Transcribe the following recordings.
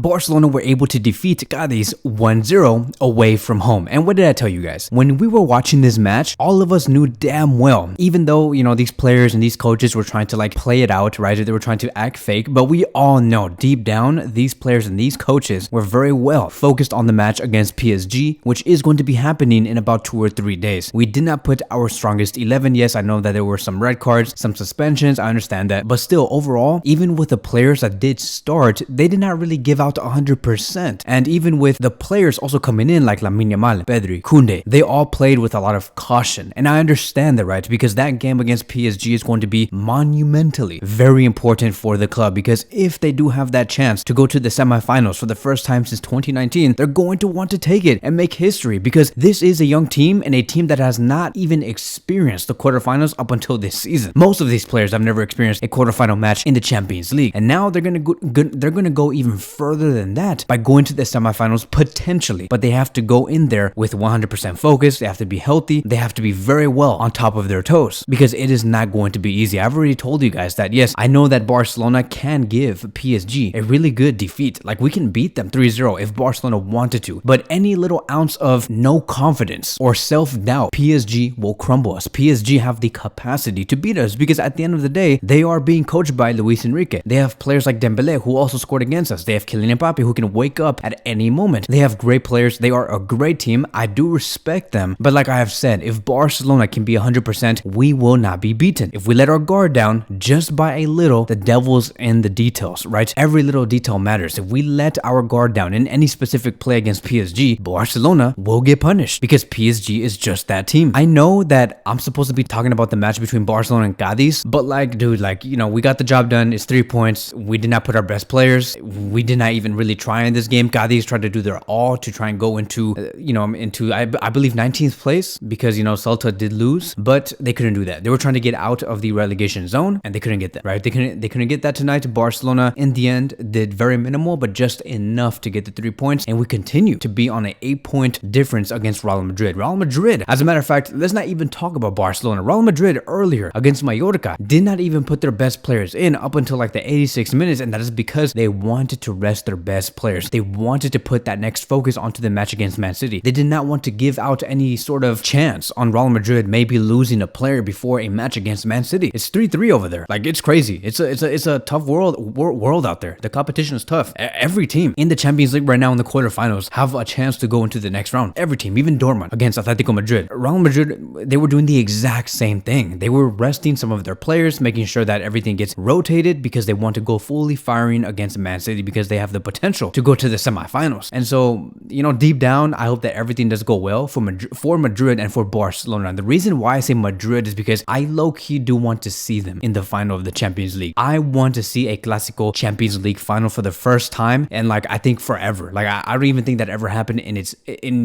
Barcelona were able to defeat Cadiz 1-0 away from home. And what did I tell you guys? When we were watching this match, all of us knew damn well, even though, you know, these players and these coaches were trying to like play it out, right? They were trying to act fake, but we all know deep down, these players and these coaches were very well focused on the match against PSG, which is going to be happening in about 2 or 3 days. We did not put our strongest 11. Yes, I know that there were some red cards, some suspensions, I understand that, but still overall, even with the players that did start, they did not really give out 100%. And even with the players also coming in like Lamine Yamal, Pedri, Koundé, they all played with a lot of caution. And I understand that, right? Because that game against PSG is going to be monumentally very important for the club, because if they do have that chance to go to the semifinals for the first time since 2019, they're going to want to take it and make history, because this is a young team and a team that has not even experienced the quarterfinals up until this season. Most of these players have never experienced a quarterfinal match in the Champions League, and now they're gonna go even further than that by going to the semifinals potentially. But they have to go in there with 100% focus. They have to be healthy. They have to be very well on top of their toes, because it is not going to be easy. I've already told you guys that, yes, I know that Barcelona can give PSG a really good defeat. Like, we can beat them 3-0 if Barcelona wanted to, but any little ounce of no confidence or self-doubt, PSG will crumble us. PSG have the capacity to beat us, because at the end of the day, they are being coached by Luis Enrique. They have players like Dembele, who also scored against us. They have Kylian Mbappe, who can wake up at any moment. They have great players. They are a great team. I do respect them, but like I have said, if Barcelona can be 100%, we will not be beaten. If we let our guard down just by a little, the devil's in the details, right? Every little detail matters. If we let our guard down in any specific play against PSG, Barcelona will get punished, because PSG is just that team. I know that I'm supposed to be talking about the match between Barcelona and Cadiz, but like, dude, like, you know, we got the job done. It's 3 points. We did not put our best players. We did not even really try in this game. Cadiz tried to do their all to try and go into, I believe 19th place, because, you know, Celta did lose, but they couldn't do that. They were trying to get out of the relegation zone, and they couldn't get that, right? They couldn't get that tonight. Barcelona in the end did very minimal, but just enough to get the 3 points, and we continue to be on an 8-point difference against Real Madrid. Real Madrid, as a matter of fact, let's not even talk about Barcelona. Real Madrid earlier against Mallorca did not even put their best players in up until like the 86 minutes, and that is because they wanted to rest their best players. They wanted to put that next focus onto the match against Man City. They did not want to give out any sort of chance on Real Madrid maybe losing a player before a match against Man City. It's 3-3 over there. Like, it's crazy. It's a tough world out there. The competition is tough. Every team in the Champions League right now in the quarterfinals have a chance to go into the next round. Every team, even Dortmund against Atletico Madrid. Real Madrid, they were doing the exact same thing. They were resting some of their players, making sure that everything gets rotated, because they want to go fully firing against Man City, because they have the potential to go to the semifinals. And so, you know, deep down, I hope that everything does go well for Madrid and for Barcelona. And the reason why I say Madrid is because I low-key do want to see them in the final of the Champions League. I want to see a Clásico Champions League final for the first time, and like, I think forever. Like, I don't even think that ever happened in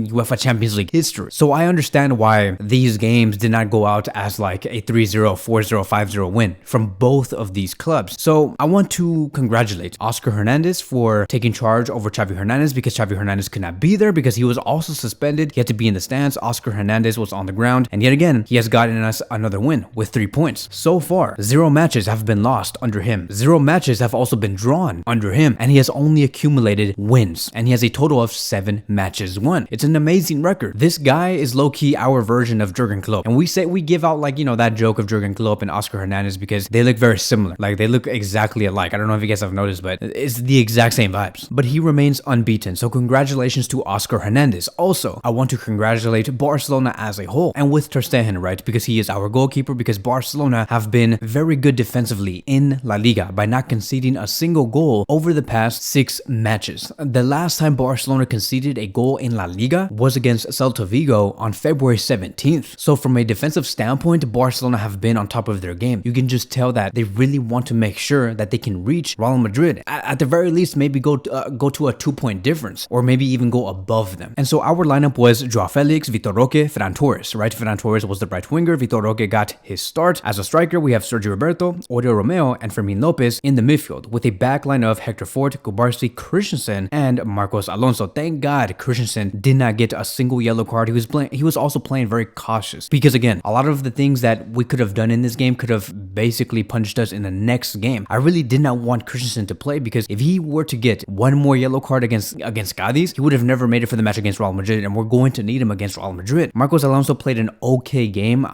UEFA Champions League history. So I understand why these games did not go out as like a 3-0, 4-0, 5-0 win from both of these clubs. So I want to congratulate Oscar Hernandez for taking charge over Xavi Hernandez, because Xavi Hernandez could not be there because he was also suspended. He had to be in the stands. Oscar Hernandez was on the ground, and yet again, he has gotten us another win with 3 points. So far, 0 matches have been lost under him. 0 matches have also been drawn under him, and he has only accumulated wins, and he has a total of 7 matches won. It's an amazing record. This guy is low-key our version of Jurgen Klopp, and we give out, like, you know, that joke of Jurgen Klopp and Oscar Hernandez because they look very similar. Like, they look exactly alike. I don't know if you guys have noticed, but it's the exact same vibes. But he remains unbeaten, so congratulations to Oscar Hernandez. Also, I want to congratulate Barcelona as a whole, and with Ter Stegen, right, because he is our goalkeeper, because Barcelona have been very good defensively in La Liga by not conceding a single goal over the past 6 matches. The last time Barcelona conceded a goal in La Liga was against Celta Vigo on February 17th. So from a defensive standpoint, Barcelona have been on top of their game. You can just tell that they really want to make sure that they can reach Real Madrid. At the very least, maybe go to a 2-point difference, or maybe even go above them. And so our lineup was Joao Felix, Vitor Roque, Ferran Torres, right? Ferran Torres was the right winger. Vitor Roque got his start. As a striker, we have Sergio Roberto, Oriol Romeo, and Fermin Lopez in the midfield, with a backline of Hector Fort, Kubarsi, Christensen, and Marcos Alonso. Thank God Christensen did not get a single yellow card. He was also playing very cautious, because again, a lot of the things that we could have done in this game could have basically punished us in the next game. I really did not want Christensen to play, because if he were to get get one more yellow card against Cadiz, he would have never made it for the match against Real Madrid, and we're going to need him against Real Madrid. Marcos Alonso played an okay game.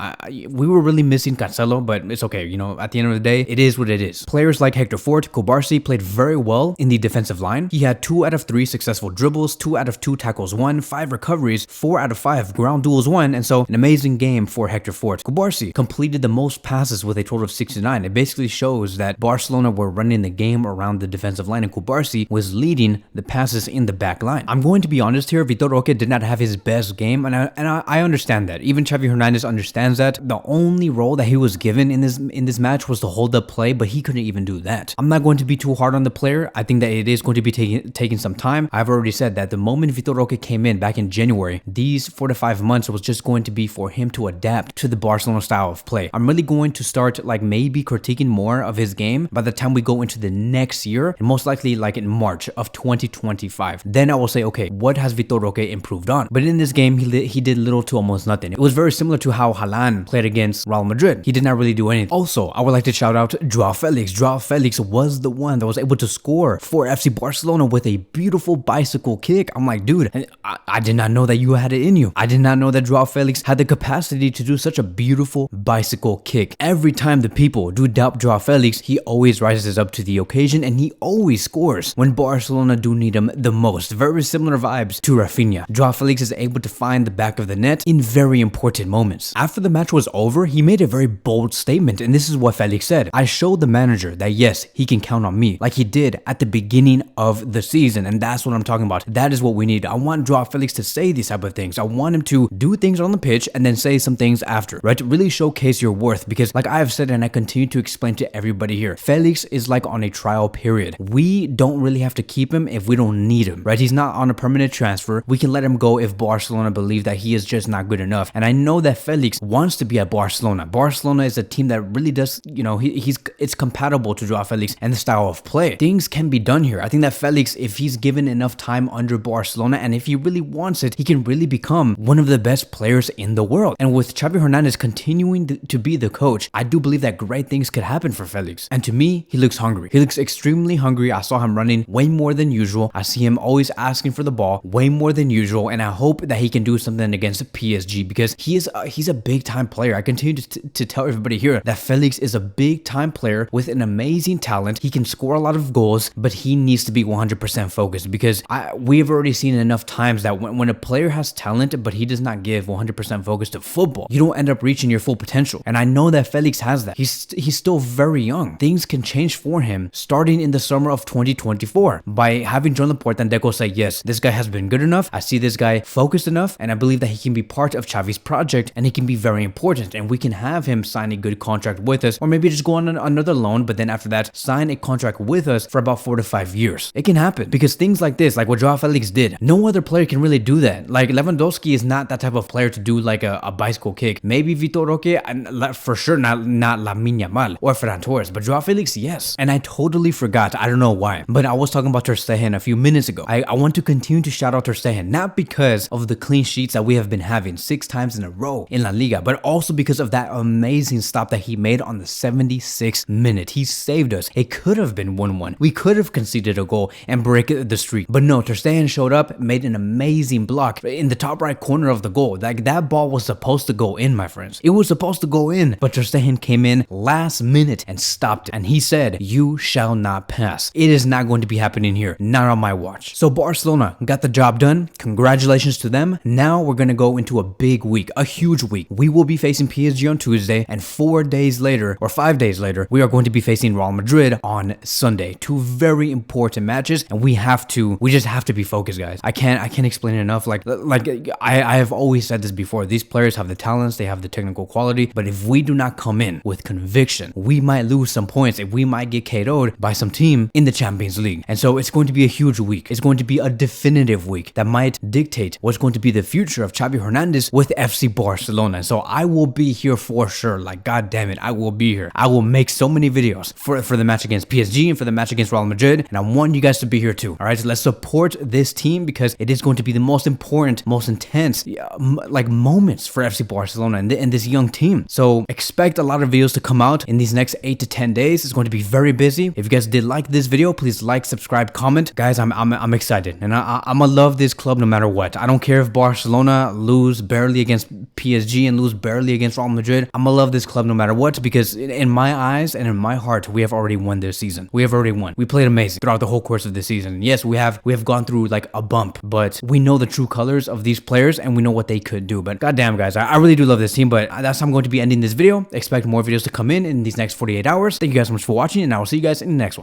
We were really missing Cancelo, but it's okay. You know, at the end of the day, it is what it is. Players like Hector Fort, Cubarsí played very well in the defensive line. He had 2 out of 3 successful dribbles, 2 out of 2 tackles won, 5 recoveries, 4 out of 5 ground duels won, and so an amazing game for Hector Fort. Cubarsí completed the most passes with a total of 69. It basically shows that Barcelona were running the game around the defensive line, and Cubarsí was leading the passes in the back line. I'm going to be honest here, Vitor Roque did not have his best game, and I understand that. Even Xavi Hernandez understands that. The only role that he was given in this match was to hold up play, but he couldn't even do that. I'm not going to be too hard on the player. I think that it is going to be taking some time. I've already said that the moment Vitor Roque came in back in January, these 4 to 5 months was just going to be for him to adapt to the Barcelona style of play. I'm really going to start like maybe critiquing more of his game by the time we go into the next year, and most likely like in March of 2025. Then I will say, okay, what has Vitor Roque improved on? But in this game, he did little to almost nothing. It was very similar to how Haaland played against Real Madrid. He did not really do anything. Also, I would like to shout out Joao Felix. Joao Felix was the one that was able to score for FC Barcelona with a beautiful bicycle kick. I'm like, dude, I did not know that you had it in you. I did not know that Joao Felix had the capacity to do such a beautiful bicycle kick. Every time the people do doubt Joao Felix, he always rises up to the occasion and he always scores when Barcelona do need him the most. Very similar vibes to Rafinha. Joao Felix is able to find the back of the net in very important moments. After the match was over, he made a very bold statement, and this is what Felix said. I showed the manager that yes, he can count on me, like he did at the beginning of the season, and that's what I'm talking about. That is what we need. I want Joao Felix to say these type of things. I want him to do things on the pitch and then say some things after, right? To really showcase your worth, because like I have said and I continue to explain to everybody here, Felix is like on a trial period. We don't really have to keep him if we don't need him, right? He's not on a permanent transfer. We can let him go if Barcelona believe that he is just not good enough. And I know that Felix wants to be at Barcelona. Barcelona is a team that really does, you know, it's compatible to Joao Felix and the style of play. Things can be done here. I think that Felix, if he's given enough time under Barcelona and if he really wants it, he can really become one of the best players in the world. And with Xavi Hernandez continuing to be the coach, I do believe that great things could happen for Felix. And to me, he looks hungry. He looks extremely hungry. I saw him running way more than usual. I see him always asking for the ball way more than usual, and I hope that he can do something against PSG because he's a big time player. I continue to tell everybody here that Felix is a big time player with an amazing talent. He can score a lot of goals, but he needs to be 100% focused because we've already seen enough times that when a player has talent but he does not give 100% focus to football, you don't end up reaching your full potential. And I know that Felix has that. He's still very young. Things can change for him starting in the summer of 2024 by having John Laporte and Deco say, yes, this guy has been good enough. I see this guy focused enough, and I believe that he can be part of Xavi's project and he can be very important, and we can have him sign a good contract with us, or maybe just go on another loan, but then after that sign a contract with us for about 4 to 5 years. It can happen because things like this, like what Joao Felix did, no other player can really do that. Like Lewandowski is not that type of player to do like a bicycle kick. Maybe Vitor Roque, for sure not Lamine Yamal or Ferran Torres, but Joao Felix, yes. And I totally forgot, I don't know why, but I was talking about Ter Stegen a few minutes ago. I want to continue to shout out Ter Stegen, not because of the clean sheets that we have been having 6 times in a row in La Liga, but also because of that amazing stop that he made on the 76th minute. He saved us. It could have been 1-1. We could have conceded a goal and break the streak, but no, Ter Stegen showed up, made an amazing block in the top right corner of the goal. Like that ball was supposed to go in, my friends. It was supposed to go in, but Ter Stegen came in last minute and stopped it. And he said, "You shall not pass." It is not going to be happening here, not on my watch. So Barcelona got the job done. Congratulations to them. Now we're going to go into a big week, a huge week. We will be facing PSG on Tuesday, and 4 days later, or 5 days later, we are going to be facing Real Madrid on Sunday. 2 very important matches, and we just have to be focused, guys. I can't explain it enough. Like I have always said this before. These players have the talents, they have the technical quality, but if we do not come in with conviction, we might lose some points. If we might get KO'd by some team in the Champions League. And so it's going to be a huge week. It's going to be a definitive week that might dictate what's going to be the future of Xavi Hernandez with FC Barcelona. So I will be here for sure. Like, god damn it, I will be here. I will make so many videos for the match against PSG and for the match against Real Madrid, and I want you guys to be here too. All right, so let's support this team because it is going to be the most important, most intense moments for FC Barcelona and this young team. So expect a lot of videos to come out in these next 8 to 10 days. It's going to be very busy. If you guys did like this video, please like, like, subscribe, comment. Guys, I'm excited, and I'm gonna love this club no matter what. I don't care if Barcelona lose barely against PSG and lose barely against Real Madrid. I'm gonna love this club no matter what, because in my eyes and in my heart, we have already won this season. We have already won. We played amazing throughout the whole course of this season. And yes, we have gone through like a bump, but we know the true colors of these players and we know what they could do. But goddamn, guys, I really do love this team. But that's how I'm going to be ending this video. Expect more videos to come in these next 48 hours. Thank you guys so much for watching, and I will see you guys in the next one.